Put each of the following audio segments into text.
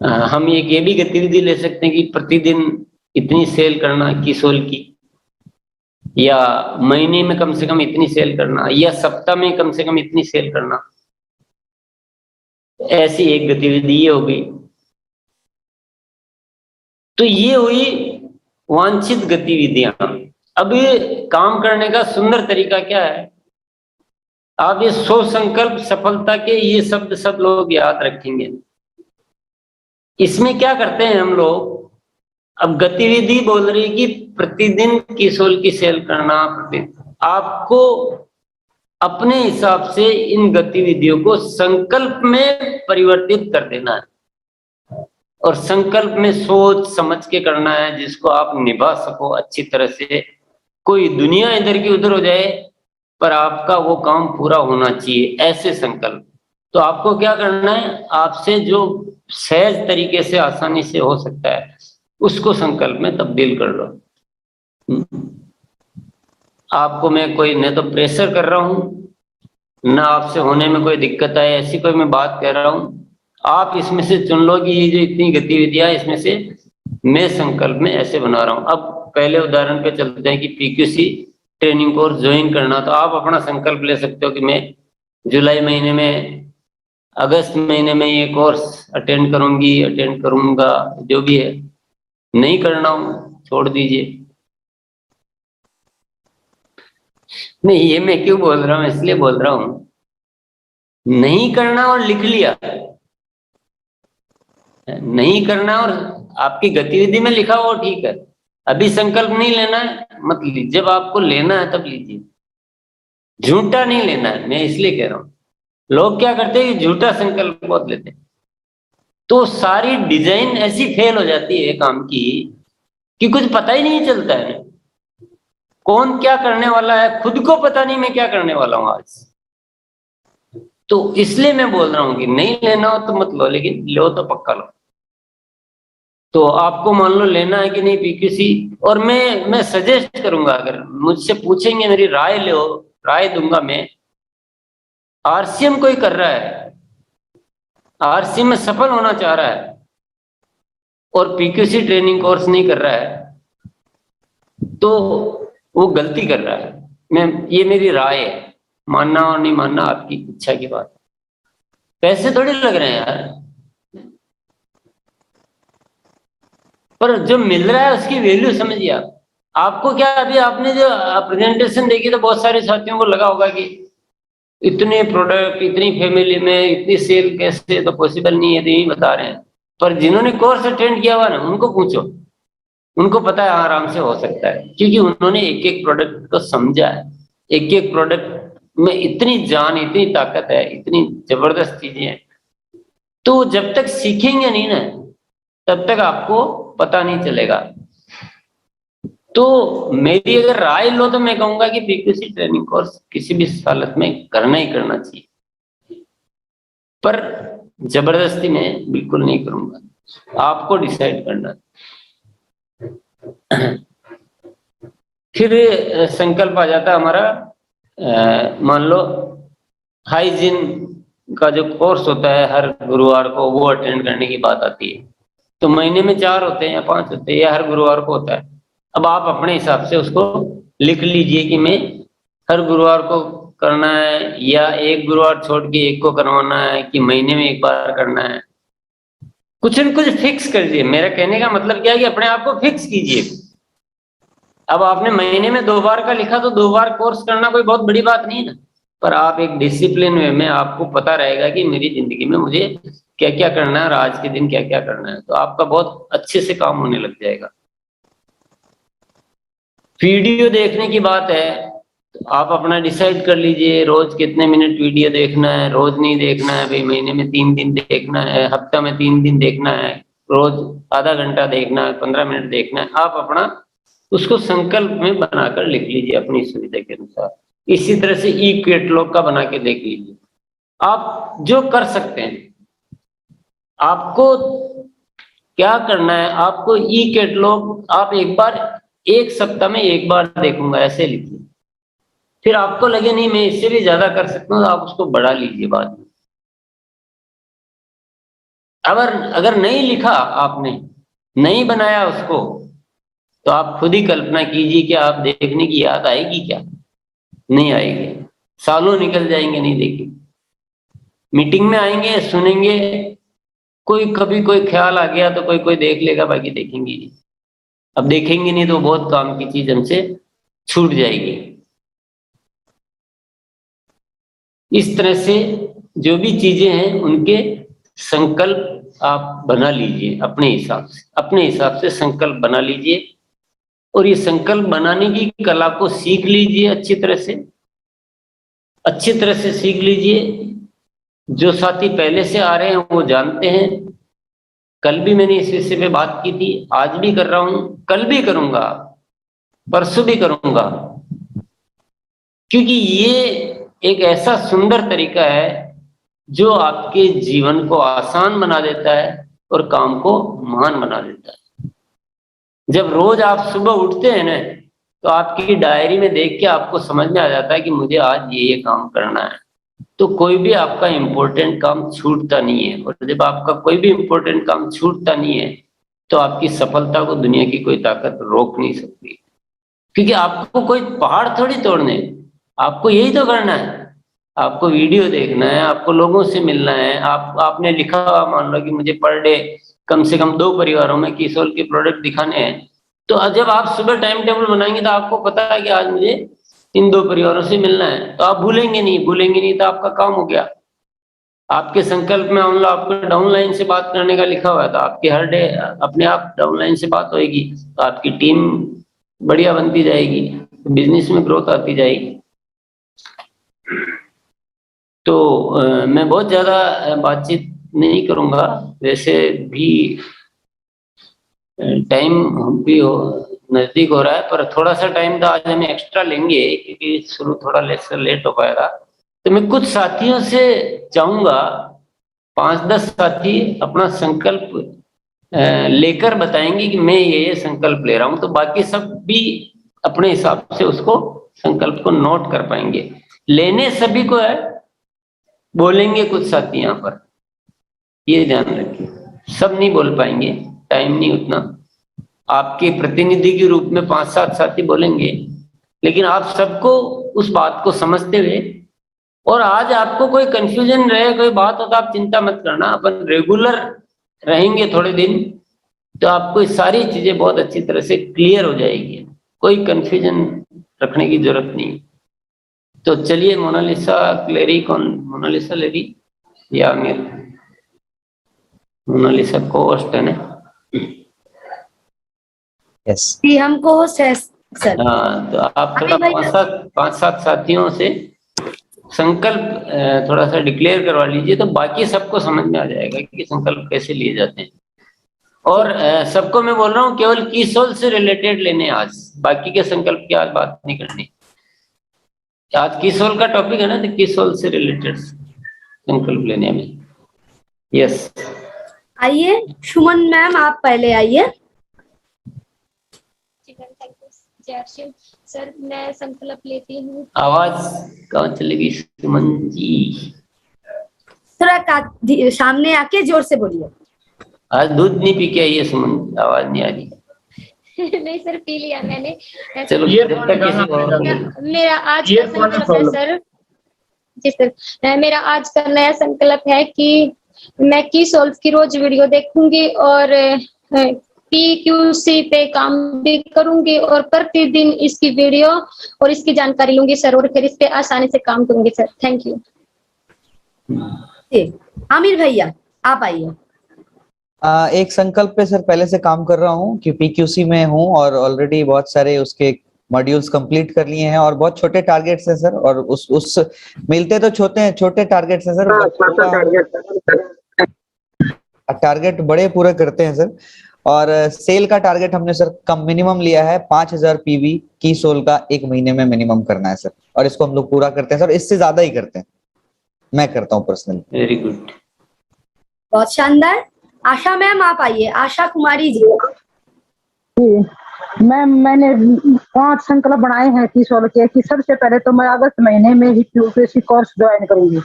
हम एक ये भी गतिविधि ले सकते हैं कि प्रतिदिन इतनी सेल करना किसोल की, या महीने में कम से कम इतनी सेल करना, या सप्ताह में कम से कम इतनी सेल करना। ऐसी एक गतिविधि ये हो गई। तो ये हुई वांछित गतिविधियां। अब ये काम करने का सुंदर तरीका क्या है, आप ये 100 संकल्प सफलता के ये शब्द सब लोग याद रखेंगे। इसमें क्या करते हैं हम लोग, अब गतिविधि बोल रही कि प्रतिदिन किसोल की सेल करना, प्रतिदिन आपको अपने हिसाब से इन गतिविधियों को संकल्प में परिवर्तित कर देना है, और संकल्प में सोच समझ के करना है, जिसको आप निभा सको अच्छी तरह से। कोई दुनिया इधर की उधर हो जाए पर आपका वो काम पूरा होना चाहिए, ऐसे संकल्प। तो आपको क्या करना है, आपसे जो सहज तरीके से आसानी से हो सकता है उसको संकल्प में तब्दील कर लो। आपको मैं कोई न तो प्रेशर कर रहा हूं, ना आपसे होने में कोई दिक्कत आए ऐसी कोई मैं बात कह रहा हूं। आप इसमें से चुन लो कि ये जो इतनी गतिविधियां इसमें से मैं संकल्प में ऐसे बना रहा हूं। अब पहले उदाहरण पे चलते हैं कि पीक्यूसी ट्रेनिंग कोर्स ज्वाइन करना। तो आप अपना संकल्प ले सकते हो कि मैं जुलाई महीने में, अगस्त महीने में ये कोर्स अटेंड करूंगी, अटेंड करूंगा, जो भी है। नहीं करना हो छोड़ दीजिए। नहीं, ये मैं क्यों बोल रहा हूँ, इसलिए बोल रहा हूं नहीं करना और लिख लिया, नहीं करना और आपकी गतिविधि में लिखा हो ठीक है। अभी संकल्प नहीं लेना है मत लीजिए, जब आपको लेना है तब लीजिए, झूठा नहीं लेना है। मैं इसलिए कह रहा हूँ लोग क्या करते हैं, झूठा संकल्प बहुत लेते हैं, तो सारी डिजाइन ऐसी फेल हो जाती है काम की कि कुछ पता ही नहीं चलता है कौन क्या करने वाला है, खुद को पता नहीं मैं क्या करने वाला हूं आज। तो इसलिए मैं बोल रहा हूं कि नहीं लेना हो तो मत लो, लेकिन लो तो पक्का लो। तो आपको मान लो लेना है कि नहीं पीक्यूसी, और मैं सजेस्ट करूंगा, अगर मुझसे पूछेंगे मेरी राय लो, राय दूंगा मैं। आरसीएम कोई कर रहा है, आरसीएम में सफल होना चाह रहा है और पीक्यूसी ट्रेनिंग कोर्स नहीं कर रहा है, तो वो गलती कर रहा है। ये मेरी राय है, मानना और नहीं मानना आपकी इच्छा की बात है। पैसे थोड़े लग रहे हैं यार, पर जो मिल रहा है उसकी वैल्यू समझिए आप। आपको क्या, अभी आपने जो प्रेजेंटेशन देखी तो बहुत सारे साथियों को लगा होगा कि इतने प्रोडक्ट, इतनी फैमिली में इतनी सेल कैसे, तो पॉसिबल नहीं है, तो यही बता रहे हैं। पर जिन्होंने कोर्स अटेंड किया हुआ ना, उनको पूछो, उनको पता है आराम से हो सकता है, क्योंकि उन्होंने एक एक प्रोडक्ट को समझा है। एक एक प्रोडक्ट में इतनी जान, इतनी ताकत है, इतनी जबरदस्त चीजें हैं। तो जब तक सीखेंगे नहीं ना, तब तक आपको पता नहीं चलेगा। तो मेरी अगर राय लो तो मैं कहूंगा कि पीक्यूसी ट्रेनिंग कोर्स किसी भी हालत में करना ही करना चाहिए, पर जबरदस्ती में बिल्कुल नहीं करूंगा, आपको डिसाइड करना। फिर संकल्प आ जाता है हमारा, मान लो हाइजीन का जो कोर्स होता है हर गुरुवार को, वो अटेंड करने की बात आती है। तो महीने में 4 होते हैं या 5 होते हैं, या हर गुरुवार को होता है। अब आप अपने हिसाब से उसको लिख लीजिए कि मैं हर गुरुवार को करना है, या एक गुरुवार छोड़ के एक को करवाना है, कि महीने में एक बार करना है। कुछ न कुछ फिक्स कर दीजिए। मेरा कहने का मतलब क्या है कि अपने आप को फिक्स कीजिए। अब आपने महीने में 2 बार का लिखा तो 2 बार कोर्स करना कोई बहुत बड़ी बात नहीं है ना, पर आप एक डिसिप्लिन वे में, आपको पता रहेगा कि मेरी जिंदगी में मुझे क्या क्या करना है और आज के दिन क्या क्या करना है, तो आपका बहुत अच्छे से काम होने लग जाएगा। वीडियो देखने की बात है, तो आप अपना डिसाइड कर लीजिए रोज कितने मिनट वीडियो देखना है। रोज नहीं देखना है भाई, महीने में 3 दिन देखना है, हफ्ता में 3 दिन देखना है, रोज आधा घंटा देखना है, 15 मिनट देखना है। आप अपना उसको संकल्प में बनाकर लिख लीजिए अपनी सुविधा के अनुसार। इसी तरह से ई कैटलॉग का बना के देख लीजिए। आप जो कर सकते हैं, आपको क्या करना है, आपको ई कैटलॉग आप एक बार, एक सप्ताह में एक बार देखूंगा ऐसे लिखिए। फिर आपको लगे नहीं मैं इससे भी ज्यादा कर सकता हूँ, तो आप उसको बढ़ा लीजिए बाद में। अगर नहीं लिखा आपने, नहीं बनाया उसको, तो आप खुद ही कल्पना कीजिए कि आप देखने की याद आएगी क्या? नहीं आएगी। सालों निकल जाएंगे नहीं देखेंगे। मीटिंग में आएंगे, सुनेंगे, कोई कभी कोई ख्याल आ गया तो कोई कोई देख लेगा, बाकी देखेंगे नहीं। अब देखेंगे नहीं तो बहुत काम की चीज हमसे छूट जाएगी। इस तरह से जो भी चीजें हैं उनके संकल्प आप बना लीजिए अपने हिसाब से संकल्प बना लीजिए, और ये संकल्प बनाने की कला को सीख लीजिए अच्छी तरह से सीख लीजिए। जो साथी पहले से आ रहे हैं वो जानते हैं। कल भी मैंने इस विषय पे बात की थी, आज भी कर रहा हूं, कल भी करूंगा, परसों भी करूंगा, क्योंकि ये एक ऐसा सुंदर तरीका है जो आपके जीवन को आसान बना देता है और काम को महान बना देता है। जब रोज आप सुबह उठते हैं ना, तो आपकी डायरी में देख के आपको समझ में आ जाता है कि मुझे आज ये काम करना है, तो कोई भी आपका इम्पोर्टेंट काम छूटता नहीं है। और जब आपका कोई भी इम्पोर्टेंट काम छूटता नहीं है, तो आपकी सफलता को दुनिया की कोई ताकत रोक नहीं सकती, क्योंकि आपको कोई पहाड़ थोड़ी तोड़ने, आपको यही तो करना है। आपको वीडियो देखना है, आपको लोगों से मिलना है। आपने लिखा हुआ, मान लो कि मुझे पर डे कम से कम 2 परिवारों में कीसोल के प्रोडक्ट दिखाने हैं, तो जब आप सुबह टाइम टेबल बनाएंगे तो आपको पता है कि आज मुझे इन 2 परिवारों से मिलना है, तो आप भूलेंगे नहीं तो आपका काम हो गया। आपके संकल्प में मान लो आपको डाउनलाइन से बात करने का लिखा हुआ है, तो आपकी हर डे अपने आप डाउनलाइन से बात होगी, तो आपकी टीम बढ़िया बनती जाएगी, बिजनेस में ग्रोथ आती जाएगी। तो मैं बहुत ज्यादा बातचीत नहीं करूंगा, वैसे भी टाइम भी नजदीक हो रहा है, पर थोड़ा सा टाइम तो आज हम एक्स्ट्रा लेंगे क्योंकि शुरू थोड़ा लेट हो पाएगा। तो मैं कुछ साथियों से चाहूंगा, 5-10 साथी अपना संकल्प लेकर बताएंगे कि मैं ये संकल्प ले रहा हूं, तो बाकी सब भी अपने हिसाब से उसको संकल्प को नोट कर पाएंगे। लेने सभी को है, बोलेंगे कुछ साथी यहाँ पर, ये ध्यान रखिए। सब नहीं बोल पाएंगे, टाइम नहीं उतना। आपके प्रतिनिधि के रूप में 5-7 साथी बोलेंगे, लेकिन आप सबको उस बात को समझते हुए, और आज आपको कोई कंफ्यूजन रहे, कोई बात हो तो आप चिंता मत करना, अपन रेगुलर रहेंगे थोड़े दिन तो आपको ये सारी चीजें बहुत अच्छी तरह से क्लियर हो जाएगी, कोई कंफ्यूजन रखने की जरूरत नहीं। तो चलिए, मोनालिसा क्लेरी, कौन मोनालिसा लेरी या मेरे मोनालिसा को होस्ट है ना? यस जी, हमको होस्ट है सर। हाँ, तो आप थोड़ा 5-7 साथियों से संकल्प थोड़ा सा डिक्लेयर करवा लीजिए, तो बाकी सबको समझ में आ जाएगा कि संकल्प कैसे लिए जाते हैं। और सबको मैं बोल रहा हूँ केवल कीसोल से रिलेटेड लेने आज, बाकी के संकल्प की आज बात नहीं करनी। आज कीसोल का टॉपिक है ना, तो कीसोल से रिलेटेड संकल्प लेने में। यस, आइए सुमन मैम, आप पहले आइए। सर, मैं संकल्प लेती हूँ। आवाज कहाँ चलेगी सुमन जी? थोड़ा सामने आके जोर से बोलिए। आज दूध नहीं पी के आई है सुमन, आवाज नहीं आ रही। नहीं सर, पी लिया मैंने। चलो, मेरा आज का संकल्प है सर। जी सर, मेरा आज का नया संकल्प है कि मैं कीसोल्व की रोज वीडियो देखूंगी और PQC पे काम भी करूंगी, और प्रतिदिन इसकी वीडियो और इसकी जानकारी लूंगी सर, और फिर इस पे आसानी से काम करूंगी सर। Thank you. आमिर भैया, आप आइए। एक संकल्प पे सर पहले से काम कर रहा हूँ कि PQC में हूँ और ऑलरेडी बहुत सारे उसके मॉड्यूल्स कंप्लीट कर लिए हैं, और बहुत छोटे टारगेट्स हैं सर, और उस मिलते तो छोटे टारगेट्स हैं सर, टारगेट बड़े पूरे करते हैं सर। और सेल का टारगेट हमने सर कम मिनिमम लिया है, 5000 PV कीसोल का 1 महीने में मिनिमम करना है सर, और इसको हम लोग पूरा करते हैं सर, इससे ज्यादा ही करते हैं, मैं करता हूँ पर्सनली। वेरी गुड, बहुत शानदार। आशा मैम, आप आइए। आशा कुमारी जी। मैम, मैंने 5 संकल्प बनाए हैं कीसोल के कि सबसे पहले तो मैं अगस्त महीने में ही PQC कोर्स ज्वाइन करूंगी,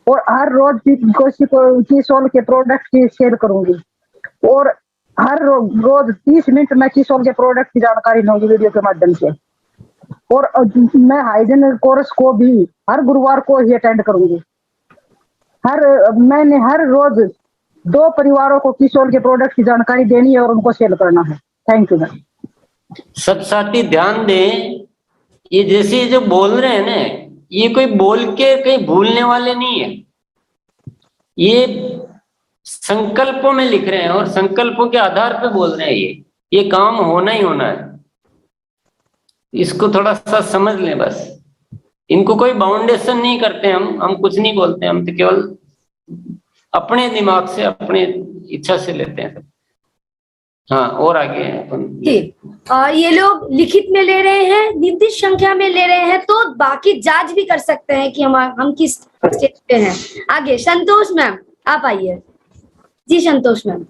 और हर रोज किसोल के प्रोडक्ट की शेयर करूंगी और हर रोज 30 मिनट में किसोल के प्रोडक्ट की जानकारी लूंगी वीडियो के माध्यम से। और मैं हाइजीन कोर्स को भी हर गुरुवार को ही अटेंड करूंगी। मैंने हर रोज 2 परिवारों को किसोल के प्रोडक्ट की जानकारी देनी है और उनको सेल करना है। Thank you ma'am. सब साथी ध्यान दें, ये जैसे जो बोल रहे हैं ना, ये कोई बोल के कहीं भूलने वाले नहीं है, ये संकल्पों में लिख रहे हैं और संकल्पों के आधार पे बोल रहे हैं। ये काम होना ही होना है, इसको थोड़ा सा समझ लें बस। इनको कोई बाउंडेशन नहीं करते हम कुछ नहीं बोलते, हम तो केवल अपने दिमाग से अपने इच्छा से लेते हैं। हाँ, और आगे जी, ये लोग लिखित में ले रहे हैं, निर्दिष्ट संख्या में ले रहे हैं, तो बाकी जांच भी कर सकते हैं कि हम किस स्टेज पे हैं। आगे संतोष मैम आप आइए। जी संतोष मैम।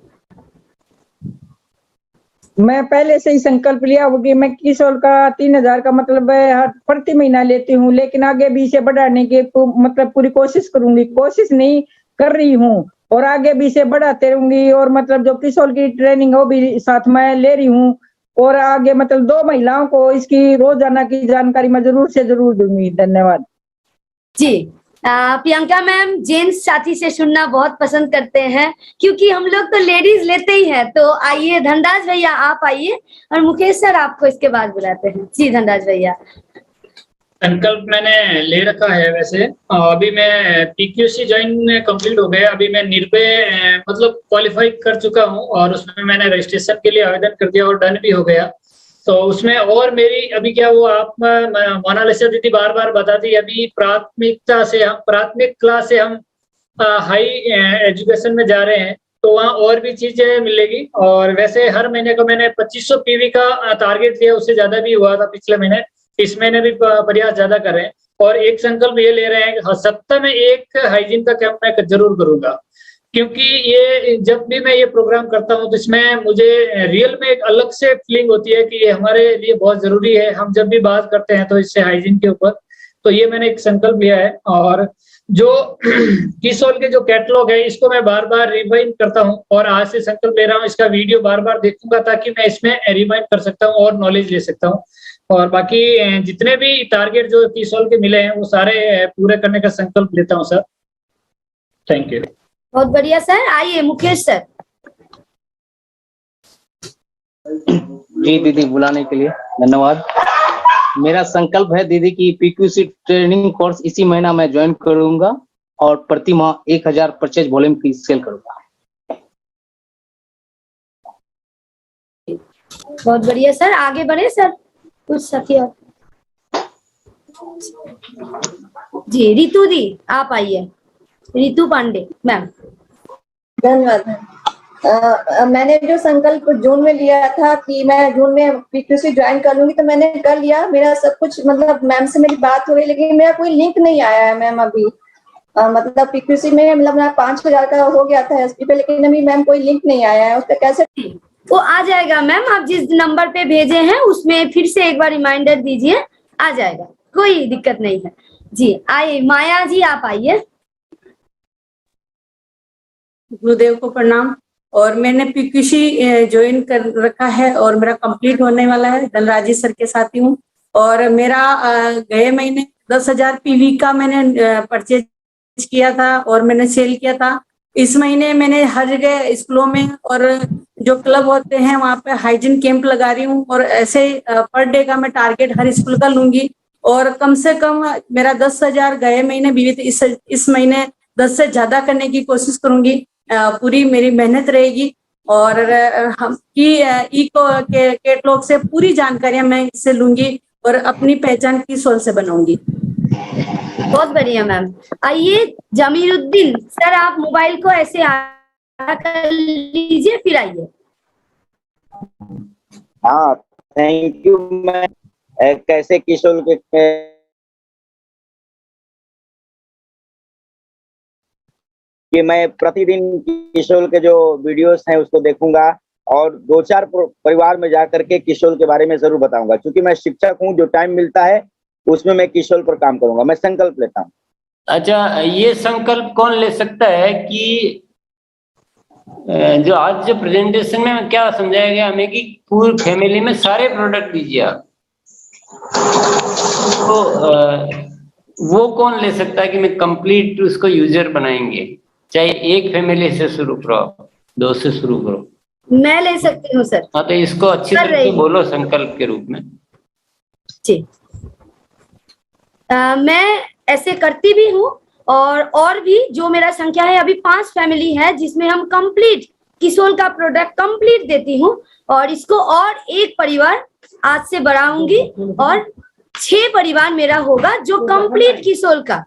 मैं पहले से ही संकल्प लिया हुआ कि मैं किसोल का 3000 का मतलब हर प्रति महीना लेती हूँ, लेकिन आगे भी इसे बढ़ाने की मतलब पूरी कोशिश करूंगी। कोशिश नहीं कर रही हूँ और आगे भी इसे बढ़ाते रहूंगी। और मतलब जो किसोल की ट्रेनिंग है वो भी साथ में ले रही हूँ और आगे मतलब 2 महिलाओं को इसकी रोजाना की जानकारी मैं जरूर से जरूर दूंगी। धन्यवाद जी। प्रियंका मैम जेंट्स साथी से सुनना बहुत पसंद करते हैं, क्योंकि हम लोग तो लेडीज लेते ही हैं। तो आइए धनराज भैया आप आइए, और मुकेश सर आपको इसके बाद बुलाते हैं। जी धनराज भैया। संकल्प मैंने ले रखा है वैसे। अभी मैं पीक्यूसी ज्वाइन कंप्लीट हो गया। अभी मैं निर्भय मतलब क्वालिफाई कर चुका हूँ और उसमें मैंने रजिस्ट्रेशन के लिए आवेदन कर दिया और डन भी हो गया। तो उसमें और मेरी अभी क्या वो आप मोनालिसा दीदी बार बार बताती, अभी प्राथमिक क्लास से हम हाई एजुकेशन में जा रहे हैं, तो वहाँ और भी चीजें मिलेगी। और वैसे हर महीने को मैंने 2500 पीवी का टारगेट लिया, उससे ज्यादा भी हुआ था पिछले महीने। इस महीने भी प्रयास ज्यादा कर रहे हैं और एक संकल्प ये ले रहे हैं कि सप्ताह में एक हाइजीन का कैंप मैं जरूर करूंगा, क्योंकि ये जब भी मैं ये प्रोग्राम करता हूँ तो इसमें मुझे रियल में एक अलग से फीलिंग होती है कि ये हमारे लिए बहुत जरूरी है। हम जब भी बात करते हैं तो इससे हाइजीन के ऊपर, तो ये मैंने एक संकल्प लिया है। और जो किसोल के जो कैटलॉग है इसको मैं बार बार रिवाइंड करता हूँ और आज से संकल्प ले रहा हूँ इसका वीडियो बार बार देखूंगा, ताकि मैं इसमें रिवाइंड कर सकता हूँ और नॉलेज ले सकता हूँ। और बाकी जितने भी टारगेट जो किसोल के मिले हैं वो सारे पूरे करने का संकल्प लेता हूँ सर। Thank you. बहुत बढ़िया सर। आइए मुकेश सर। जी दीदी, बुलाने के लिए धन्यवाद। मेरा संकल्प है दीदी की पीक्यूसी ट्रेनिंग कोर्स इसी महीना मैं ज्वाइन करूंगा और प्रति माह 1000 परचेज वॉल्यूम की सेल करूंगा। बहुत बढ़िया सर, आगे बढ़े सर। कुछ साथी और। जी रितु दी आप आइए। रितु पांडे मैम। धन्यवाद। मैंने जो संकल्प जून में लिया था कि मैं जून में पीक्यूसी ज्वाइन कर लूंगी, तो मैंने कर लिया। मेरा सब कुछ मतलब मैम से मेरी बात हो गई, लेकिन मेरा कोई लिंक नहीं आया है मैम अभी। मतलब पीक्यूसी में मतलब मेरा 5000 का हो गया था एसपी पे, लेकिन अभी मैम कोई लिंक नहीं आया है। उस पर कैसे? वो आ जाएगा मैम, आप जिस नंबर पे भेजे हैं उसमें फिर से एक बार रिमाइंडर दीजिए, आ जाएगा, कोई दिक्कत नहीं है। जी आइए माया जी आप आइए। गुरुदेव को प्रणाम। और मैंने पीक्यूसी ज्वाइन कर रखा है और मेरा कंप्लीट होने वाला है। धनराजी सर के साथ ही हूँ और मेरा गए महीने 10,000 पीवी का मैंने परचेज किया था और मैंने सेल किया था। इस महीने मैंने हर जगह स्कूलों में और जो क्लब होते हैं वहाँ पे हाइजीन कैंप लगा रही हूँ और ऐसे पर डे का मैं टारगेट हर स्कूल का लूंगी और कम से कम मेरा 10,000 गए महीने भी थे, इस महीने 10 से ज्यादा करने की कोशिश करूंगी। पूरी मेरी मेहनत रहेगी और हम की इको के कैटलॉग से पूरी जानकारियां मैं इससे लूंगी और अपनी पहचान किसोल से बनाऊंगी। बहुत बढ़िया मैम। आइए जमीरुद्दीन सर, आप मोबाइल को ऐसे आगे कर लीजिए फिर आइए। हाँ थैंक यू। मैं कैसे किशोर के कि मैं प्रतिदिन किशोर के जो वीडियोस हैं उसको देखूंगा और 2-4 परिवार में जाकर के किशोर के बारे में जरूर बताऊंगा। क्योंकि मैं शिक्षक हूं, जो टाइम मिलता है उसमें मैं किशोर पर काम करूंगा। मैं संकल्प लेता हूं। अच्छा, ये संकल्प कौन ले सकता है कि जो आज जो प्रेजेंटेशन में क्या समझाया गया हमें कि पूरी फैमिली में सारे प्रोडक्ट दीजिए आप, तो वो कौन ले सकता है कि मैं कंप्लीट उसको यूजर बनाएंगे? चाहे एक फैमिली से शुरू करो, 2 से शुरू करो। मैं ले सकती हूँ सर। हाँ, तो इसको अच्छी तरह से बोलो संकल्प के रूप में। जी, मैं ऐसे करती भी हूँ और भी जो मेरा संख्या है अभी 5 फैमिली है जिसमें हम कंप्लीट किसोल का प्रोडक्ट कंप्लीट देती हूँ, और इसको और एक परिवार आज से बढ़ाऊंगी और 6 परिवार मेरा होगा जो कंप्लीट किसोल का,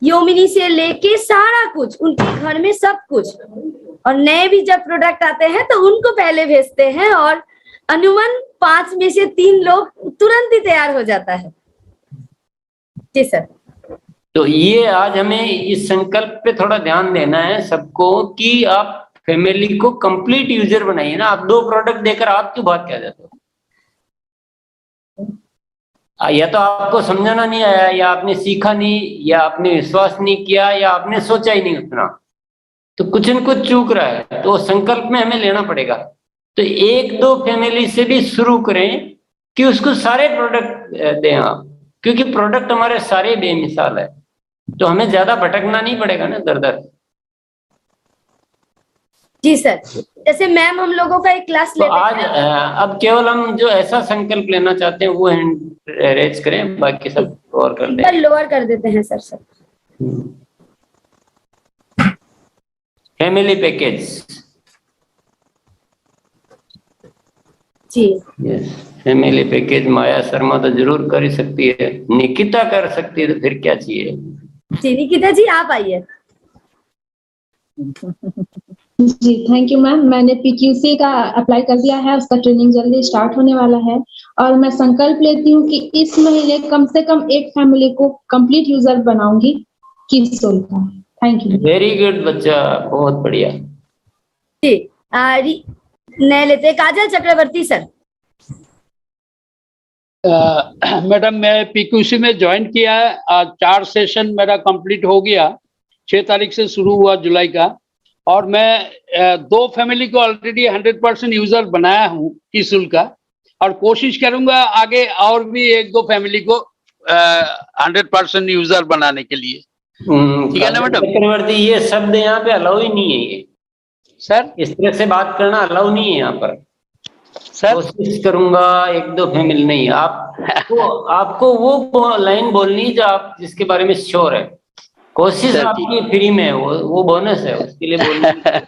योमिनी से लेके सारा कुछ, उनके घर में सब कुछ, और नए भी जब प्रोडक्ट आते हैं तो उनको पहले भेजते हैं, और अनुमान 5 में से 3 लोग तुरंत ही तैयार हो जाता है। जी सर। तो ये आज हमें इस संकल्प पे थोड़ा ध्यान देना है सबको कि आप फैमिली को कंप्लीट यूजर बनाइए ना। आप 2 प्रोडक्ट देकर आप क्यों भाग के आ जाते हो? या तो आपको समझाना नहीं आया, या आपने सीखा नहीं, या आपने विश्वास नहीं किया, या आपने सोचा ही नहीं उतना, तो कुछ न कुछ चूक रहा है। तो संकल्प में हमें लेना पड़ेगा। तो 1-2 फैमिली से भी शुरू करें कि उसको सारे प्रोडक्ट दें आप, क्योंकि प्रोडक्ट हमारे सारे बेमिसाल है, तो हमें ज्यादा भटकना नहीं पड़ेगा ना दर। जी सर, जैसे मैम हम लोगों का एक क्लास तो लेते आज हैं। अब केवल हम जो ऐसा संकल्प लेना चाहते हैं वो हैंड रेज करें, बाकी सब और कर दें। लोअर कर देते हैं सर। Family package. जी yes, family package Maya Sharma तो जरूर कर ही सकती है, निकिता कर सकती है, तो फिर क्या चाहिए? जी निकिता जी आप आइए। जी थैंक यू मैम। मैंने पीक्यूसी का अप्लाई कर दिया है, उसका ट्रेनिंग जल्दी स्टार्ट होने वाला है, और मैं संकल्प लेती हूँ कि इस महीने कम से कम एक फैमिली को कंप्लीट यूजर बनाऊंगी किसोल का। Thank you. वेरी गुड बच्चा, बहुत बढ़िया। जी नए लेते काजल चक्रवर्ती सर। मैडम मैं पीक्यूसी में ज्वाइन किया है, आज 4 सेशन मेरा कंप्लीट हो गया, 6 तारीख से शुरू हुआ जुलाई का, और मैं 2 फैमिली को ऑलरेडी 100% यूजर बनाया हूँ किसोल का, और कोशिश करूंगा आगे और भी 1-2 फैमिली को 100% यूजर बनाने के लिए। ठीक है ना मैडम? चक्रवर्ती, ये शब्द यहाँ पे अलाउ ही नहीं है। ये सर इस तरह से बात करना अलाउ नहीं है यहाँ पर। सर कोशिश करूंगा 1-2 फैमिली नहीं, आपको वो लाइन बोलनी जो आप जिसके बारे में श्योर है। कोशिश आपकी फ्री में है, वो बोनस है, उसके लिए बोलना।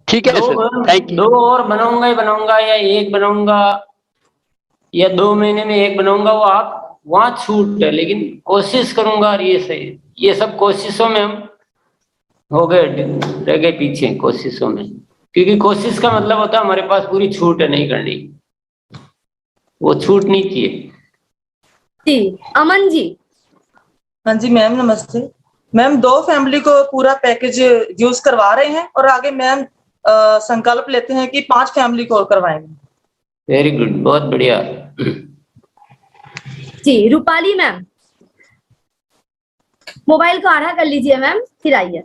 ठीक है सर, थैंक यू। 2 और बनाऊंगा ही बनाऊंगा, या 1 बनाऊंगा, या 2 महीने में 1 बनाऊंगा, वो आप वहां छूट है, लेकिन कोशिश करूंगा। और ये सही, ये सब कोशिशों में हम हो गए, रह गए पीछे कोशिशों में, क्योंकि कोशिश का मतलब होता है हमारे पास पूरी छूट है नहीं करनी, वो छूट नहीं चाहिए। जी अमन जी। हाँ जी मैम नमस्ते। मैम 2 फैमिली को पूरा पैकेज यूज करवा रहे हैं, और आगे मैम संकल्प लेते हैं कि 5 फैमिली को और करवाएंगे। वेरी गुड, बहुत बढ़िया। जी रूपाली मैम, मोबाइल को आधा कर लीजिए मैम, फिर आइए।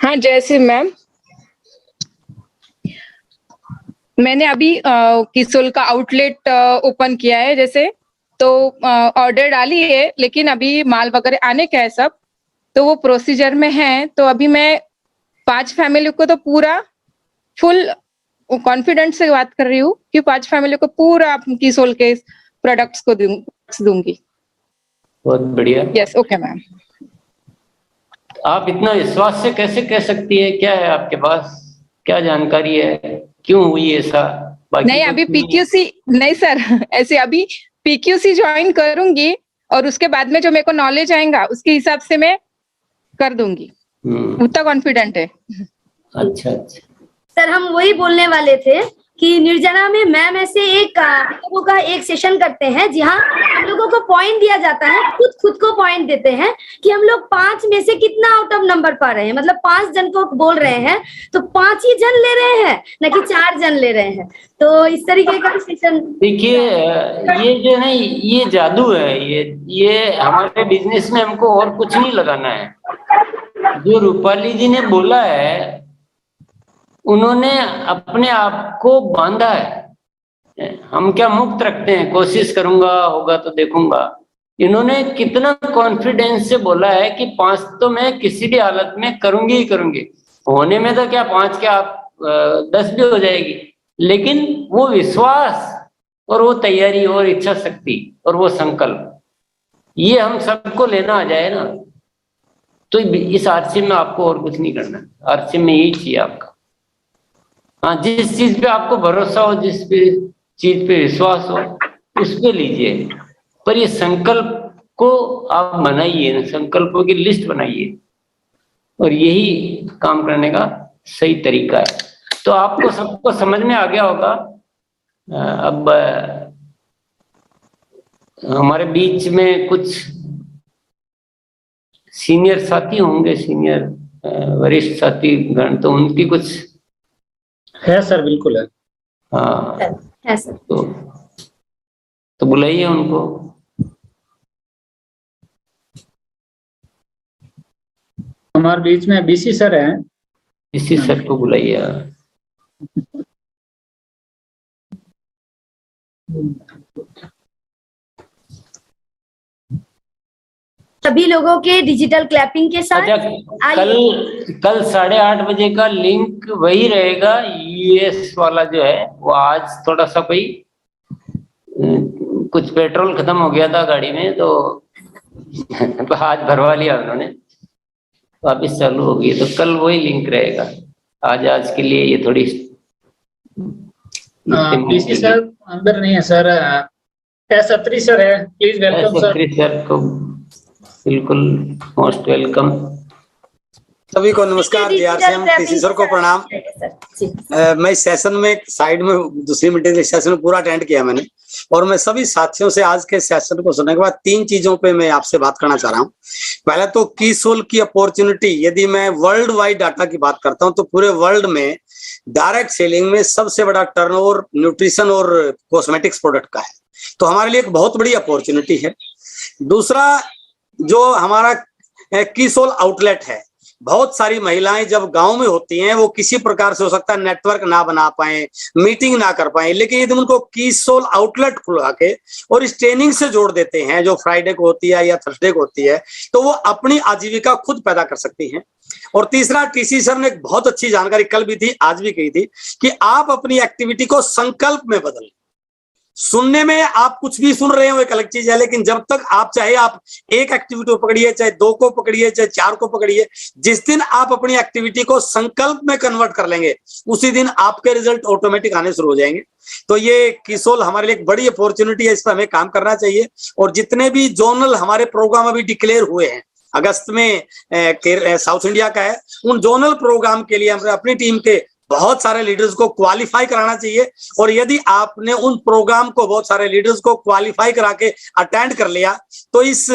हाँ जैसे मैम, मैंने अभी किसोल का आउटलेट ओपन किया है, जैसे तो ऑर्डर डाली है, लेकिन अभी माल वगैरह आने का है सब, तो वो प्रोसीजर में है। तो अभी मैं 5 फैमिली को तो पूरा फुल कॉन्फिडेंस से बात कर रही हूँ कि 5 फैमिली को पूरा किसोल के प्रोडक्ट्स को दूंगी। बहुत बढ़िया। Yes okay ma'am. आप इतना विश्वास से कैसे कह सकती है? क्या है आपके पास, क्या जानकारी है, क्यों हुई ऐसा? नहीं अभी पीक्यूसी नहीं सर, ऐसे अभी पीक्यूसी ज्वाइन करूंगी, और उसके बाद में जो मेरे को नॉलेज आएगा उसके हिसाब से मैं कर दूंगी, उतना कॉन्फिडेंट है। अच्छा अच्छा सर हम वही बोलने वाले थे कि निर्जना में मैम ऐसे एक हम लोगों का एक सेशन करते हैं जहाँ हम लोगों को पॉइंट दिया जाता है, खुद को पॉइंट देते हैं कि हम लोग 5 में से कितना आउट ऑफ नंबर पा रहे हैं, मतलब 5 जन को बोल रहे हैं तो 5 ही जन ले रहे हैं न कि 4 जन ले रहे हैं। तो इस तरीके का सेशन। देखिए ये जो है ये जादू है, ये हमारे बिजनेस में हमको और कुछ नहीं लगाना है। जो रूपाली जी ने बोला है उन्होंने अपने आप को बांधा है। हम क्या मुक्त रखते हैं, कोशिश करूंगा होगा तो देखूंगा। इन्होंने कितना कॉन्फिडेंस से बोला है कि 5 तो मैं किसी भी हालत में करूंगी ही करूंगी। होने में तो क्या 5 क्या आप 10 भी हो जाएगी, लेकिन वो विश्वास और वो तैयारी और इच्छा शक्ति और वो संकल्प, ये हम सबको लेना आ जाए ना, तो इस आरसी में आपको और कुछ नहीं करना। आरसी में यही चाहिए आपका। हाँ, जिस चीज पे आपको भरोसा हो, जिस पे चीज पे विश्वास हो, उस पे लीजिए। पर ये संकल्प को आप बनाइए, संकल्पों की लिस्ट बनाइए, और यही काम करने का सही तरीका है। तो आपको सबको समझ में आ गया होगा। अब हमारे बीच में कुछ सीनियर साथी होंगे, सीनियर वरिष्ठ साथी गण, तो उनकी कुछ है सर। बिल्कुल है। हाँ है सर। तो बुलाइए उनको। हमारे बीच में बीसी सर हैं। बीसी सर को बुलाइए। सभी लोगों के डिजिटल क्लैपिंग के साथ कल 8:30 बजे का लिंक वही रहेगा। यूएस वाला जो है वो आज थोड़ा सा कोई कुछ पेट्रोल खत्म हो गया था गाड़ी में, तो आज भरवा लिया उन्होंने, वापिस चालू हो गई। तो कल वही लिंक रहेगा। आज के लिए ये थोड़ी बीसी सर अंदर नहीं है सर। एस अत्री सर है, please welcome sir. Atri sir को बिल्कुल मोस्ट वेलकम। सभी को नमस्कार। जीआरसीएम टीसी सर को प्रणाम। मैं इस सेशन में साइड में दूसरी मीटिंग के सेशन में पूरा अटेंड किया मैंने, और मैं सभी साथियों से आज के सेशन को सुनने के बाद 3 चीजों पे मैं आपसे बात करना चाह रहा हूँ। पहले तो कीसोल की अपॉर्चुनिटी, यदि मैं वर्ल्ड वाइड डाटा की बात करता हूँ तो पूरे वर्ल्ड में डायरेक्ट सेलिंग में सबसे बड़ा टर्नओवर न्यूट्रिशन और कॉस्मेटिक्स प्रोडक्ट का है, तो हमारे लिए एक बहुत बड़ी अपॉर्चुनिटी है। दूसरा, जो हमारा कीसोल आउटलेट है, बहुत सारी महिलाएं जब गांव में होती हैं वो किसी प्रकार से हो सकता है नेटवर्क ना बना पाए, मीटिंग ना कर पाए, लेकिन यदि उनको कीसोल आउटलेट खुलवा के और इस ट्रेनिंग से जोड़ देते हैं जो फ्राइडे को होती है या थर्सडे को होती है, तो वो अपनी आजीविका खुद पैदा कर सकती हैं। और तीसरा, टीसी सर ने एक बहुत अच्छी जानकारी कल भी थी, आज भी कही थी कि आप अपनी एक्टिविटी को संकल्प में बदलें। सुनने में आप कुछ भी सुन रहे हो एक अलग चीज है, लेकिन जब तक आप चाहे आप एक एक्टिविटी को पकड़िए, चाहे 2 को पकड़िए, चाहे 4 को पकड़िए, जिस दिन आप अपनी एक्टिविटी को संकल्प में कन्वर्ट कर लेंगे उसी दिन आपके रिजल्ट ऑटोमेटिक आने शुरू हो जाएंगे। तो ये कीसोल हमारे लिए एक बड़ी अपॉर्चुनिटी है, इस पर हमें काम करना चाहिए। और जितने भी जोनल हमारे प्रोग्राम अभी डिक्लेयर हुए हैं, अगस्त में साउथ इंडिया का है, उन जोनल प्रोग्राम के लिए हमें अपनी टीम के बहुत सारे लीडर्स को क्वालिफाई कराना चाहिए। और यदि आपने उन प्रोग्राम को बहुत सारे लीडर्स को क्वालिफाई करा के अटेंड कर लिया तो इस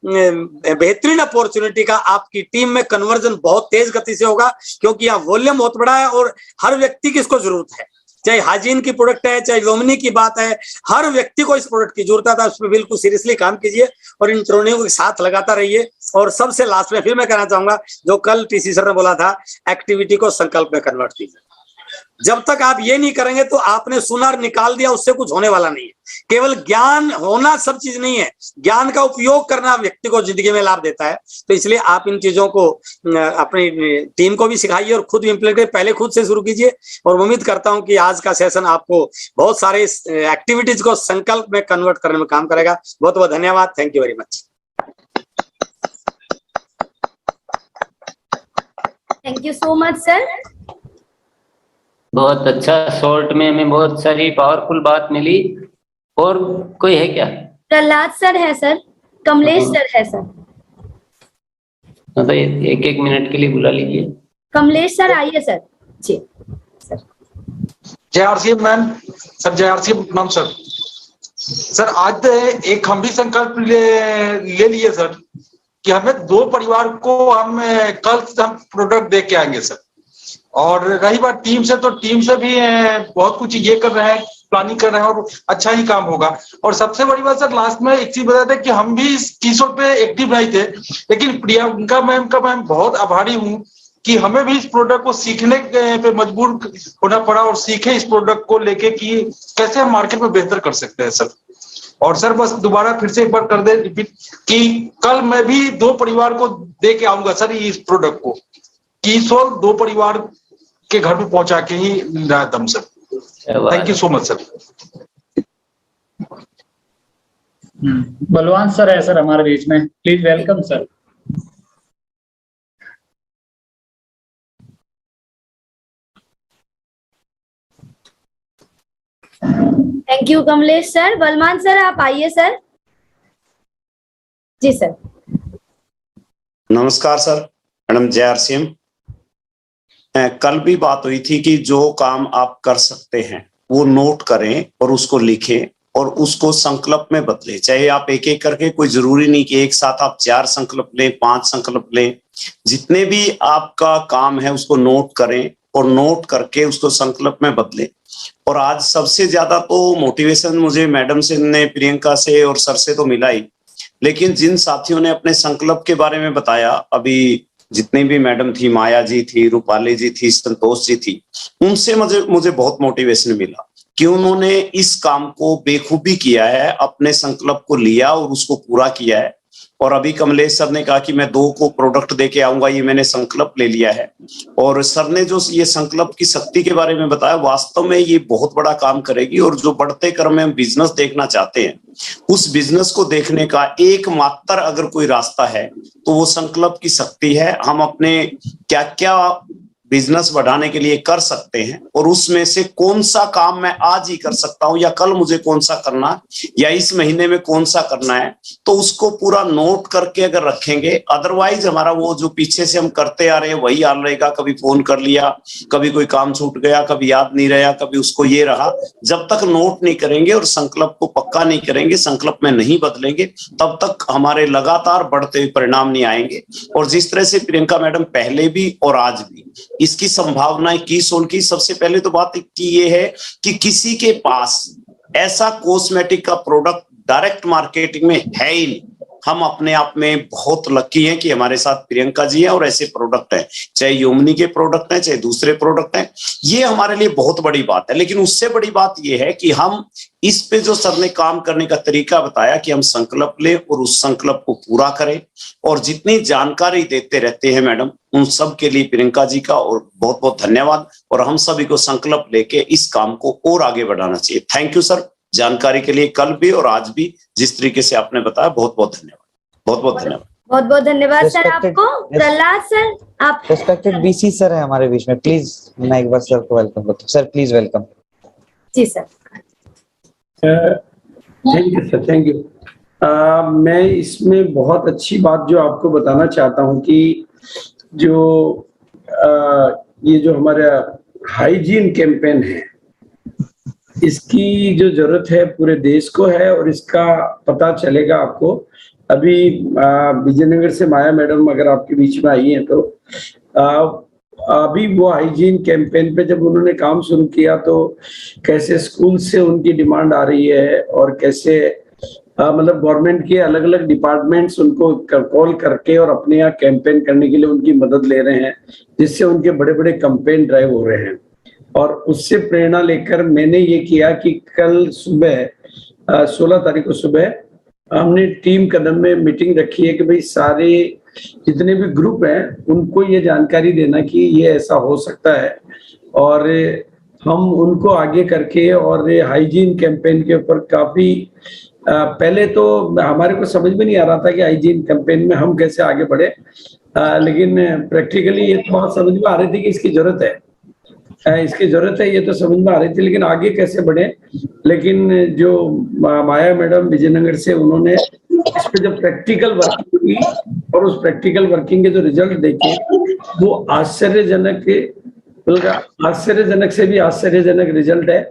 बेहतरीन अपॉर्चुनिटी का आपकी टीम में कन्वर्जन बहुत तेज गति से होगा, क्योंकि यहाँ वॉल्यूम बहुत बड़ा है और हर व्यक्ति की इसको जरूरत है। चाहे हाइजीन की प्रोडक्ट है, चाहे लोमनी की बात है, हर व्यक्ति को इस प्रोडक्ट की जरूरत है। उस पर बिल्कुल सीरियसली काम कीजिए और इन ट्रेनिंग के साथ लगाता रहिए। और सबसे लास्ट में फिर मैं कहना चाहूंगा, जो कल टीसी सर ने बोला था, एक्टिविटी को संकल्प में कन्वर्ट कीजिए। जब तक आप ये नहीं करेंगे तो आपने सुना और निकाल दिया, उससे कुछ होने वाला नहीं है। केवल ज्ञान होना सब चीज नहीं है, ज्ञान का उपयोग करना व्यक्ति को जिंदगी में लाभ देता है। तो इसलिए आप इन चीजों को अपनी टीम को भी सिखाइए और खुद इम्प्लीमेंट करिए। पहले खुद से शुरू कीजिए और उम्मीद करता हूं कि आज का सेशन आपको बहुत सारे एक्टिविटीज को संकल्प में कन्वर्ट करने में काम करेगा। बहुत बहुत धन्यवाद। Thank you very much. Thank you so much sir. बहुत अच्छा, शॉर्ट में हमें बहुत सारी पावरफुल बात मिली। और कोई है क्या? प्रहलाद सर है सर, कमलेश सर है सर। तो 1-1 मिनट के लिए बुला लीजिए। कमलेश सर आइए सर। जी सर। जय आरसीएम मैम। सर जय आरसीएम प्रणाम सर। सर आज एक हम भी संकल्प ले लिए सर कि हमें 2 परिवार को हम कल हम प्रोडक्ट दे के आएंगे सर। और रही बात टीम से, तो टीम से भी बहुत कुछ ये कर रहे हैं, प्लानिंग कर रहे हैं और अच्छा ही काम होगा। और सबसे बड़ी बात सर, लास्ट में एक चीज बता दें कि हम भी इस किशोर पे एक्टिव नहीं थे, लेकिन प्रियंका मैम का मैं बहुत आभारी हूँ कि हमें भी इस प्रोडक्ट को सीखने पे मजबूर होना पड़ा और सीखे इस प्रोडक्ट को लेके कि कैसे हम मार्केट में बेहतर कर सकते हैं सर। और सर बस दोबारा फिर से एक बार कर दे रिपीट कि कल मैं भी 2 परिवार को दे के आऊंगा सर इस प्रोडक्ट को। किशोर 2 परिवार के घर में पहुंचा के ही मिल रहा है दम sir. Thank you so much sir. बलवान सर है सर हमारे बीच में, please welcome sir. Thank you Kamlesh sir. बलवान सर आप आइए सर। जी सर। नमस्कार सर। मैडम जय आरसीएम। कल भी बात हुई थी कि जो काम आप कर सकते हैं वो नोट करें और उसको लिखें और उसको संकल्प में बदलें। चाहे आप एक एक करके, कोई जरूरी नहीं कि एक साथ आप 4 संकल्प लें, 5 संकल्प लें। जितने भी आपका काम है उसको नोट करें और नोट करके उसको संकल्प में बदलें। और आज सबसे ज्यादा तो मोटिवेशन मुझे मैडम से ने, प्रियंका से और सर से तो मिला ही, लेकिन जिन साथियों ने अपने संकल्प के बारे में बताया, अभी जितनी भी मैडम थी, माया जी थी, रूपाली जी थी, संतोष जी थी, उनसे मुझे बहुत मोटिवेशन मिला कि उन्होंने इस काम को बेखूबी किया है, अपने संकल्प को लिया और उसको पूरा किया है। और अभी कमलेश सर ने कहा कि मैं 2 को प्रोडक्ट देके आऊंगा, ये मैंने संकल्प ले लिया है। और सर ने जो ये संकल्प की शक्ति के बारे में बताया, वास्तव में ये बहुत बड़ा काम करेगी। और जो बढ़ते क्रम में हम बिजनेस देखना चाहते हैं, उस बिजनेस को देखने का एकमात्र अगर कोई रास्ता है तो वो संकल्प की शक्ति है। हम अपने क्या क्या बिजनेस बढ़ाने के लिए कर सकते हैं और उसमें से कौन सा काम मैं आज ही कर सकता हूं या कल मुझे कौन सा करना है या इस महीने में कौन सा करना है, तो उसको पूरा नोट करके अगर रखेंगे, अदरवाइज हमारा वो जो पीछे से हम करते आ रहे हैं वही हाल रहेगा। कभी फोन कर लिया, कभी कोई काम छूट गया, कभी याद नहीं रहा, कभी उसको ये रहा। जब तक नोट नहीं करेंगे और संकल्प को पक्का नहीं करेंगे, संकल्प में नहीं बदलेंगे, तब तक हमारे लगातार बढ़ते हुए परिणाम नहीं आएंगे। और जिस तरह से प्रियंका मैडम पहले भी और आज भी इसकी संभावनाएं किशोर की, सबसे पहले तो बात की ये है कि किसी के पास ऐसा कॉस्मेटिक का प्रोडक्ट डायरेक्ट मार्केटिंग में है ही नहीं। हम अपने आप में बहुत लकी हैं कि हमारे साथ प्रियंका जी हैं और ऐसे प्रोडक्ट हैं, चाहे योमनी के प्रोडक्ट हैं, चाहे दूसरे प्रोडक्ट हैं। ये हमारे लिए बहुत बड़ी बात है। लेकिन उससे बड़ी बात ये है कि हम इस पे जो सर ने काम करने का तरीका बताया कि हम संकल्प लें और उस संकल्प को पूरा करें। और जितनी जानकारी देते रहते हैं मैडम, उन सब के लिए प्रियंका जी का और बहुत बहुत धन्यवाद। और हम सभी को संकल्प लेके इस काम को और आगे बढ़ाना चाहिए। थैंक यू सर, जानकारी के लिए कल भी और आज भी जिस तरीके से आपने बताया, बहुत बहुत धन्यवाद। बहुत बहुत धन्यवाद। बहुत बहुत धन्यवाद सर आपको। प्रहलाद सर आप। रेस्पेक्टेड बीसी सर है हमारे बीच में, प्लीज मैं एक बार सर को वेलकम करता हूं। Sir please welcome. जी sir. Thank you sir, thank you. मैं इसमें बहुत अच्छी बात जो आपको बताना चाहता हूं कि जो ये जो हमारा हाइजीन कैंपेन है, इसकी जो जरूरत है पूरे देश को है और इसका पता चलेगा आपको। अभी विजयनगर से माया मैडम अगर आपके बीच में आई हैं तो अभी वो हाइजीन कैंपेन पे जब उन्होंने काम शुरू किया तो कैसे स्कूल से उनकी डिमांड आ रही है और कैसे मतलब गवर्नमेंट के अलग अलग डिपार्टमेंट्स उनको कॉल करके और अपने यहाँ कैंपेन करने के लिए उनकी मदद ले रहे हैं, जिससे उनके बड़े बड़े कैंपेन ड्राइव हो रहे हैं। और उससे प्रेरणा लेकर मैंने ये किया कि कल सुबह 16 तारीख को सुबह हमने टीम कदम में मीटिंग रखी है कि भाई सारे जितने भी ग्रुप हैं उनको ये जानकारी देना कि ये ऐसा हो सकता है और हम उनको आगे करके और हाइजीन कैंपेन के ऊपर काफी पहले तो हमारे को समझ में नहीं आ रहा था कि हाइजीन कैंपेन में हम कैसे आगे बढ़े, लेकिन प्रैक्टिकली ये तो बात समझ में आ रही थी कि इसकी जरूरत है, इसकी जरूरत है, ये तो समझ में आ रही थी, लेकिन आगे कैसे बढ़े। लेकिन जो माया मैडम विजयनगर से, उन्होंने इस पे जब प्रैक्टिकल वर्किंग की और उस प्रैक्टिकल वर्किंग के जो रिजल्ट देखे वो आश्चर्यजनक बल्कि आश्चर्यजनक से भी आश्चर्यजनक रिजल्ट है।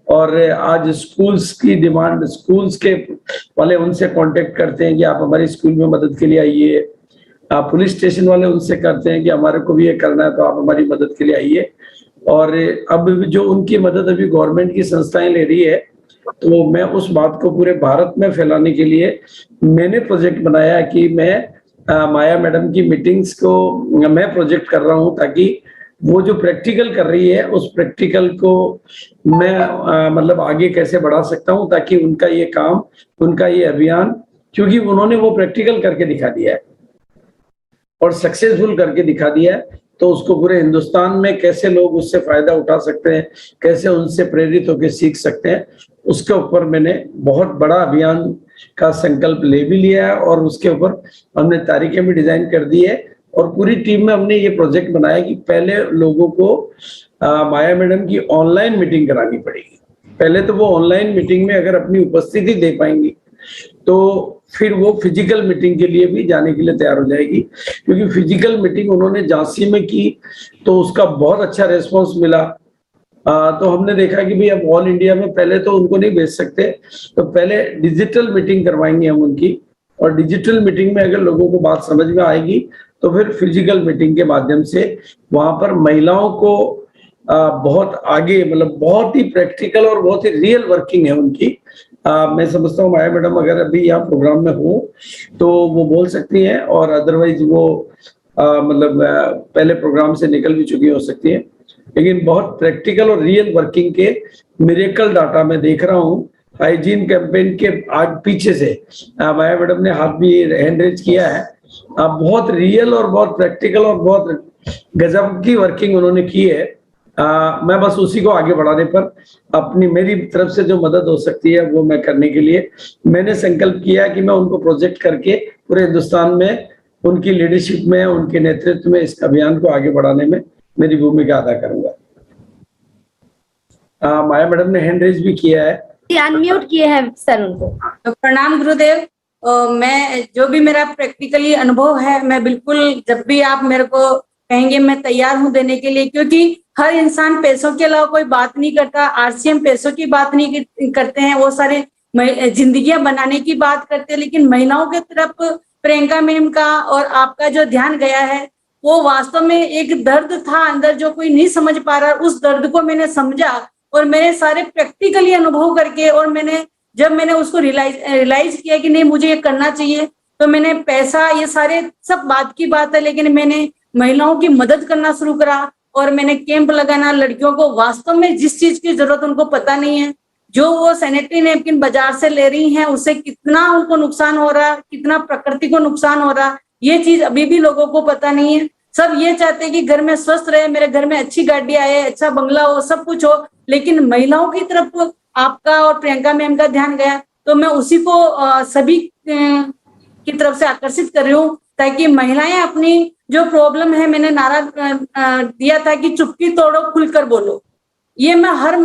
और आज स्कूल्स की डिमांड, स्कूल्स के वाले उनसे कांटेक्ट करते हैं कि आप हमारे स्कूल में मदद के लिए आइए। पुलिस स्टेशन वाले उनसे करते हैं कि हमारे को भी ये करना है तो आप हमारी मदद के लिए आइए। और अब जो उनकी मदद अभी गवर्नमेंट की संस्थाएं ले रही है, तो मैं उस बात को पूरे भारत में फैलाने के लिए मैंने प्रोजेक्ट बनाया कि मैं माया मैडम की मीटिंग्स को मैं प्रोजेक्ट कर रहा हूं, ताकि वो जो प्रैक्टिकल कर रही है उस प्रैक्टिकल को मैं मतलब आगे कैसे बढ़ा सकता हूं, ताकि उनका ये काम, उनका ये अभियान, क्योंकि उन्होंने वो प्रैक्टिकल करके दिखा दिया है और सक्सेसफुल करके दिखा दिया है, तो उसको पूरे हिंदुस्तान में कैसे लोग उससे फायदा उठा सकते हैं, कैसे उनसे प्रेरित होकर सीख सकते हैं, उसके ऊपर मैंने बहुत बड़ा अभियान का संकल्प ले भी लिया है। और उसके ऊपर हमने तारीखें भी डिजाइन कर दी है और पूरी टीम में हमने ये प्रोजेक्ट बनाया कि पहले लोगों को माया मैडम की ऑनलाइन मीटिंग करानी पड़ेगी। पहले तो वो ऑनलाइन मीटिंग में अगर अपनी उपस्थिति दे पाएंगी तो फिर वो फिजिकल मीटिंग के लिए भी जाने के लिए तैयार हो जाएगी, क्योंकि फिजिकल मीटिंग उन्होंने झांसी में की तो उसका बहुत अच्छा रेस्पॉन्स मिला। तो हमने देखा कि भाई अब ऑल इंडिया में पहले तो उनको नहीं भेज सकते, तो पहले डिजिटल मीटिंग करवाएंगे हम उनकी, और डिजिटल मीटिंग में अगर लोगों को बात समझ में आएगी तो फिर फिजिकल मीटिंग के माध्यम से वहां पर महिलाओं को बहुत आगे, मतलब बहुत ही प्रैक्टिकल और बहुत ही रियल वर्किंग है उनकी। मैं समझता हूँ माया मैडम अगर अभी यहाँ प्रोग्राम में हो तो वो बोल सकती हैं, और अदरवाइज वो मतलब पहले प्रोग्राम से निकल भी चुकी हो सकती है, लेकिन बहुत प्रैक्टिकल और रियल वर्किंग के मिरेकल डाटा मैं देख रहा हूँ। हाइजीन कैंपेन के आज पीछे से माया मैडम ने हाथ भी हैंड रेज किया है, बहुत रियल और बहुत प्रैक्टिकल और बहुत गजब की वर्किंग उन्होंने की है। मैं बस उसी को आगे बढ़ाने पर अपनी मेरी तरफ से जो मदद हो सकती है वो मैं करने के लिए मैंने संकल्प किया कि मैं उनको प्रोजेक्ट करके पूरे हिंदुस्तान में उनकी लीडरशिप में, उनके नेतृत्व में इस अभियान को आगे बढ़ाने में मेरी भूमिका अदा करूंगा। माया मैडम ने हैंड रेज भी किया है, अनम्यूट किए हैं सर उनको। तो प्रणाम गुरुदेव। मैं जो भी मेरा प्रैक्टिकली अनुभव है, मैं बिल्कुल जब भी आप मेरे को कहेंगे मैं तैयार हूं देने के लिए, क्योंकि हर इंसान पैसों के अलावा कोई बात नहीं करता। आरसीएम पैसों की बात नहीं करते हैं, वो सारे जिंदगियां बनाने की बात करते हैं, लेकिन महिलाओं की तरफ प्रियंका मैम का और आपका जो ध्यान गया है वो वास्तव में एक दर्द था अंदर जो कोई नहीं समझ पा रहा। उस दर्द को मैंने समझा और मैंने सारे प्रैक्टिकली अनुभव करके, और जब मैंने उसको रियलाइज किया कि नहीं मुझे ये करना चाहिए, तो मैंने पैसा, ये सारे सब बात की बात है, लेकिन मैंने महिलाओं की मदद करना शुरू करा और मैंने कैंप लगाना। लड़कियों को वास्तव में जिस चीज की जरूरत उनको पता नहीं है, जो वो सैनिटरी नैपकिन बाजार से ले रही हैं उससे कितना उनको नुकसान हो रहा, कितना प्रकृति को नुकसान हो रहा, ये चीज अभी भी लोगों को पता नहीं है। सब ये चाहते हैं कि घर में स्वस्थ रहे, मेरे घर में अच्छी गाड़ी आए, अच्छा बंगला हो, सब कुछ हो, लेकिन महिलाओं की तरफ आपका और प्रियंका मैम का ध्यान गया, तो मैं उसी को सभी की तरफ से आकर्षित कर रही हूँ, ताकि महिलाएं अपनी जो प्रॉब्लम है, मैंने नारा दिया था कि चुप्पी तोड़ो खुलकर बोलो, ये मैं हर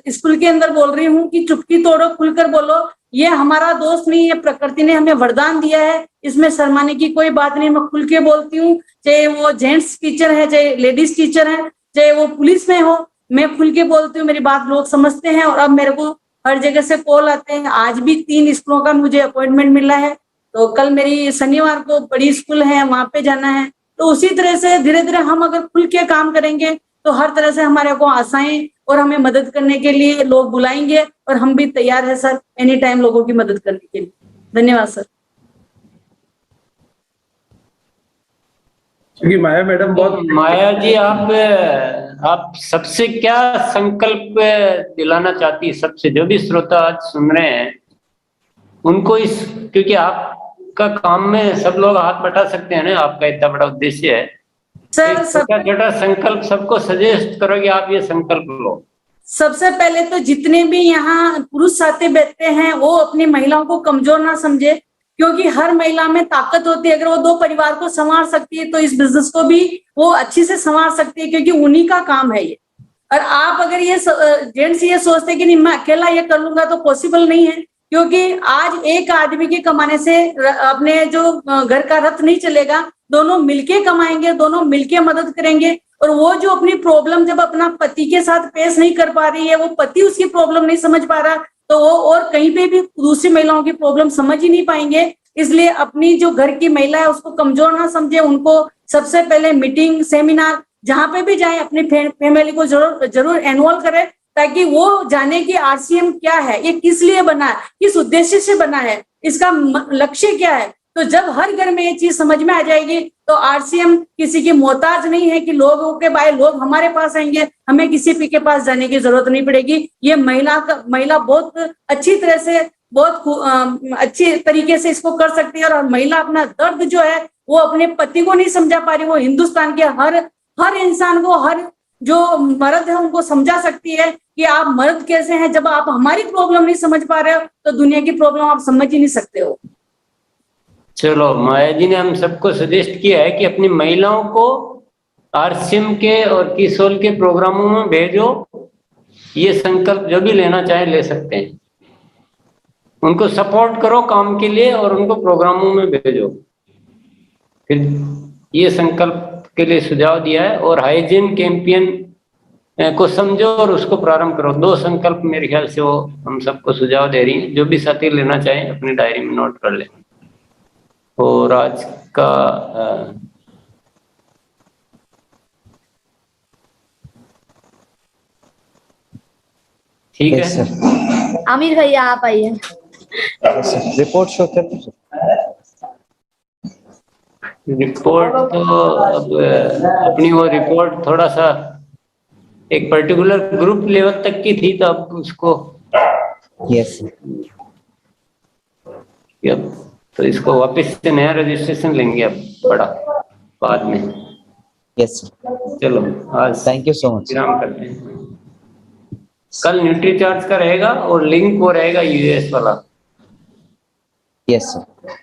स्कूल के अंदर बोल रही हूँ कि चुप्पी तोड़ो खुलकर बोलो। ये हमारा दोस्त नहीं है, प्रकृति ने हमें वरदान दिया है, इसमें शर्माने की कोई बात नहीं। मैं खुल के बोलती हूँ, चाहे वो जेंट्स टीचर है, चाहे लेडीज टीचर है, चाहे वो पुलिस में हो, मैं खुल के बोलती हूँ, मेरी बात लोग समझते हैं। और अब मेरे को हर जगह से कॉल आते हैं। आज भी 3 स्कूलों का मुझे अपॉइंटमेंट मिला है, तो कल मेरी शनिवार को बड़ी स्कूल है, वहां पे जाना है। तो उसी तरह से धीरे धीरे हम अगर खुल के काम करेंगे तो हर तरह से हमारे को आशाएं और हमें मदद करने के लिए लोग बुलाएंगे, और हम भी तैयार है सर एनी टाइम लोगों की मदद करने के लिए। धन्यवाद सर। क्योंकि माया मैडम बहुत, माया जी आप सबसे क्या संकल्प दिलाना चाहती है, सबसे जो भी श्रोता आज सुन रहे हैं उनको, इस क्योंकि आपका काम में सब लोग हाथ बटा सकते हैं ना, आपका इतना बड़ा उद्देश्य है सर, छोटा संकल्प सबको सजेस्ट करो कि आप ये संकल्प लो। सबसे पहले तो जितने भी यहाँ पुरुष साथी बैठते हैं वो अपनी महिलाओं को कमजोर ना समझे, क्योंकि हर महिला में ताकत होती है। अगर वो 2 परिवार को संवार सकती है तो इस बिजनेस को भी वो अच्छी से संवार सकती है, क्योंकि उन्हीं का काम है ये। और आप अगर ये जेंट्स ये सोचते कि नहीं मैं अकेला ये कर लूंगा, तो पॉसिबल नहीं है, क्योंकि आज एक आदमी के कमाने से अपने जो घर का रथ नहीं चलेगा। दोनों मिलके कमाएंगे, दोनों मिलके मदद करेंगे, और वो जो अपनी प्रॉब्लम जब अपना पति के साथ पेश नहीं कर पा रही है, वो पति उसकी प्रॉब्लम नहीं समझ पा रहा, तो वो और कहीं पे भी दूसरी महिलाओं की प्रॉब्लम समझ ही नहीं पाएंगे। इसलिए अपनी जो घर की महिला है उसको कमजोर ना समझे, उनको सबसे पहले मीटिंग, सेमिनार जहां पे भी जाए अपनी फैमिली को जरूर एनरोल करें, ताकि वो जाने कि आरसीएम क्या है, ये किस लिए बना है, किस उद्देश्य से बना है, इसका लक्ष्य क्या है। तो जब हर घर में ये चीज समझ में आ जाएगी तो आरसीएम किसी की मोहताज नहीं है कि लोगों के भाई लोग हमारे पास आएंगे, हमें किसी पी के पास जाने की जरूरत नहीं पड़ेगी। ये महिला बहुत अच्छी तरह से, बहुत अच्छी तरीके से इसको कर सकती है। और महिला अपना दर्द जो है वो अपने पति को नहीं समझा पा रही, वो हिंदुस्तान के हर इंसान को, हर जो मर्द है उनको समझा सकती है कि आप मर्द कैसे हैं। जब आप हमारी प्रॉब्लम नहीं समझ पा रहे हो तो दुनिया की प्रॉब्लम आप समझ ही नहीं सकते हो। चलो, माया जी ने हम सबको सजेस्ट किया है कि अपनी महिलाओं को आरसीएम के और किसोल के प्रोग्रामों में भेजो। ये संकल्प जो भी लेना चाहे ले सकते हैं, उनको सपोर्ट करो काम के लिए और उनको प्रोग्रामों में भेजो। फिर ये संकल्प के लिए सुझाव दिया है। और हाइजीन कैंपेन को समझो और उसको प्रारंभ करो। 2 संकल्प मेरे ख्याल से वो हम सबको सुझाव दे रही है। जो भी साथी लेना चाहें अपनी डायरी में नोट कर लें। और आज का ठीक है, आमिर भैया आप आइए। रिपोर्ट शो कर। रिपोर्ट तो अब अपनी वो रिपोर्ट थोड़ा सा एक पर्टिकुलर ग्रुप लेवल तक की थी, तो अब उसको यस तो इसको वापस से नया रजिस्ट्रेशन लेंगे अब बड़ा बाद में। यस चलो, आज थैंक यू सो मच। विराम करते हैं। कल न्यूट्री चार्ज का रहेगा और लिंक वो रहेगा यूएस वाला। Yes sir.